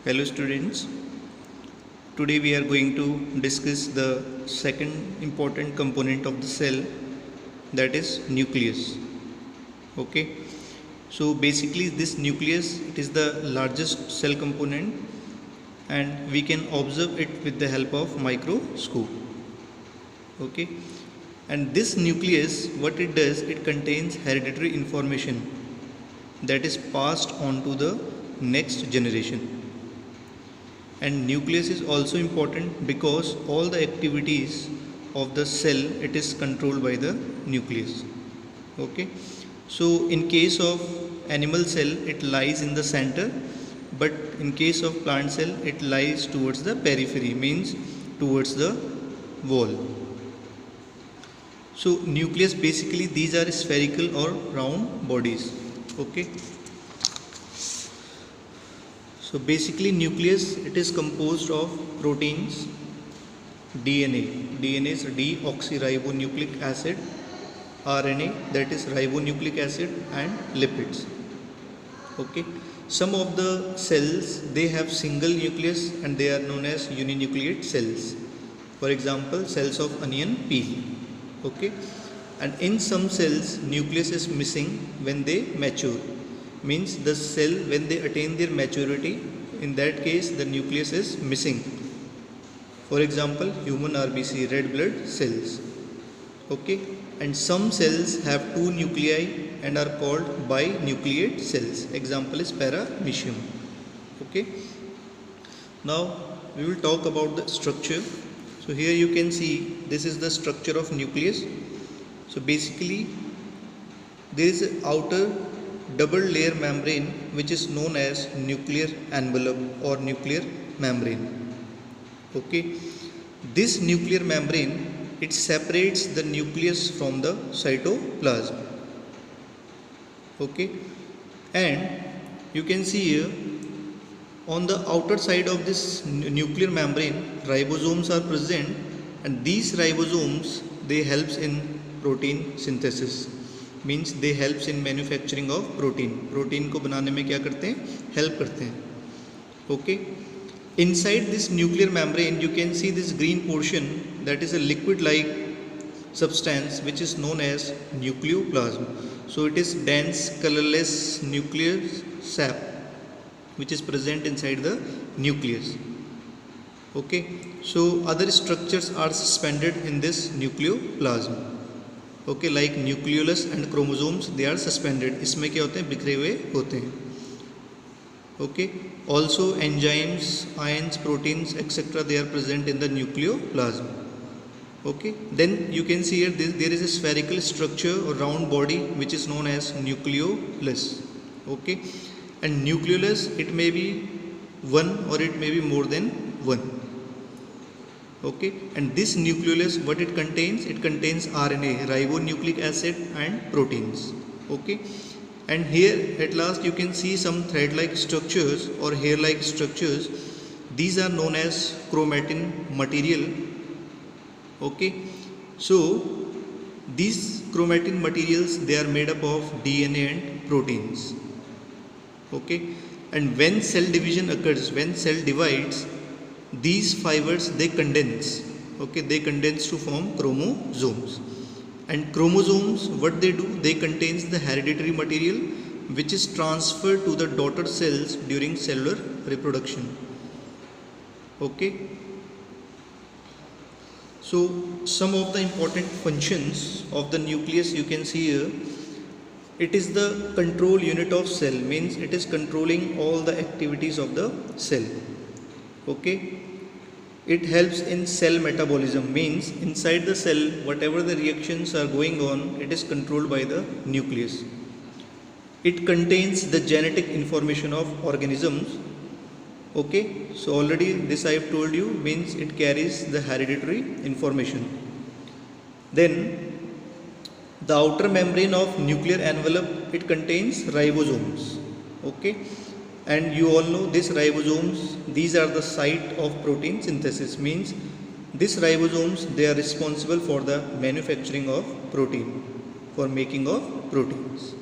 Hello students, today we are going to discuss the second important component of the cell, that is nucleus. Okay, so basically this nucleus, it is the largest cell component and we can observe it with the help of microscope. Okay, and this nucleus, what it does, it contains hereditary information that is passed on to the next generation. And nucleus is also important because all the activities of the cell, it is controlled by the nucleus. Okay, so in case of animal cell, it lies in the center, but in case of plant cell, it lies towards the periphery, means towards the wall. So nucleus, basically these are spherical or round bodies. Okay, so basically nucleus, it is composed of proteins, DNA is deoxyribonucleic acid, RNA, that is ribonucleic acid, and lipids. Okay, some of the cells, they have single nucleus and they are known as uninucleate cells. For example, cells of onion peel. Okay, and in some cells nucleus is missing when they mature, means the cell, when they attain their maturity, in that case the nucleus is missing. For example, human RBC, red blood cells. Okay, and some cells have two nuclei and are called binucleate cells. Example is paramecium. Okay, now we will talk about the structure. So here you can see, this is the structure of nucleus. So basically there is an outer double layer membrane which is known as nuclear envelope or nuclear membrane. Okay, this nuclear membrane, it separates the nucleus from the cytoplasm. Okay, and you can see here on the outer side of this nuclear membrane, ribosomes are present, and these ribosomes, they helps in protein synthesis, means they helps in manufacturing of protein को बनाने में क्या करते हैं, help करते हैं. Okay, inside this nuclear membrane you can see this green portion, that is a liquid like substance which is known as nucleoplasm. So it is dense colorless nuclear sap which is present inside the nucleus. Okay, so other structures are suspended in this nucleoplasm. Okay, like nucleolus and chromosomes, they are suspended. इसमें क्या होते हैं, बिखरे हुए होते हैं. Okay, also enzymes, ions, proteins, etc., they are present in the nucleoplasm. Okay, then you can see here there is a spherical structure or round body which is known as nucleolus. Okay, and nucleolus, it may be one or it may be more than one. Okay, and this nucleolus, what it contains? It contains RNA, ribonucleic acid, and proteins. Okay, and here at last you can see some thread-like structures or hair-like structures. These are known as chromatin material. Okay, so these chromatin materials, they are made up of DNA and proteins. Okay, and when cell division occurs, when cell divides, these fibers, they condense. Okay, they condense to form chromosomes, and chromosomes, what they do, they contains the hereditary material which is transferred to the daughter cells during cellular reproduction. Okay, so some of the important functions of the nucleus you can see here. It is the control unit of cell, means it is controlling all the activities of the cell. Okay, it helps in cell metabolism, means inside the cell whatever the reactions are going on, it is controlled by the nucleus. It contains the genetic information of organisms. Okay, so already this I have told you, means it carries the hereditary information. Then the outer membrane of nuclear envelope, it contains ribosomes. Okay, and you all know this ribosomes, these are the site of protein synthesis, means these ribosomes, they are responsible for the manufacturing of protein, for making of proteins.